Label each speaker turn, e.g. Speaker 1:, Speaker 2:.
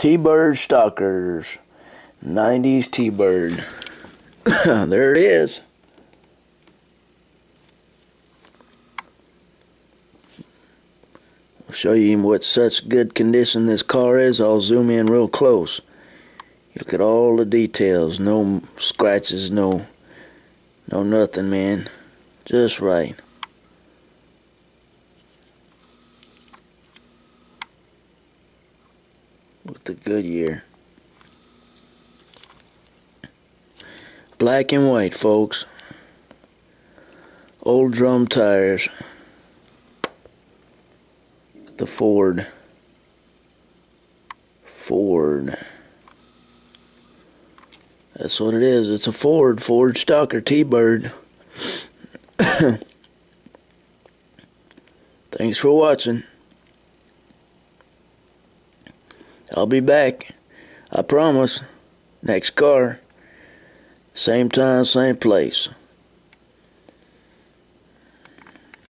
Speaker 1: T-Bird Stalkers. 90s T-Bird. There it is. I'll show you what such good condition this car is. I'll zoom in real close. Look at all the details. No scratches, no nothing, man. Just right. With the Goodyear. Black and white, folks. Old drum tires. The Ford. That's what it is. It's a Ford Stalker T-Bird. Thanks for watching. I'll be back. I promise. Next car. Same time, same place.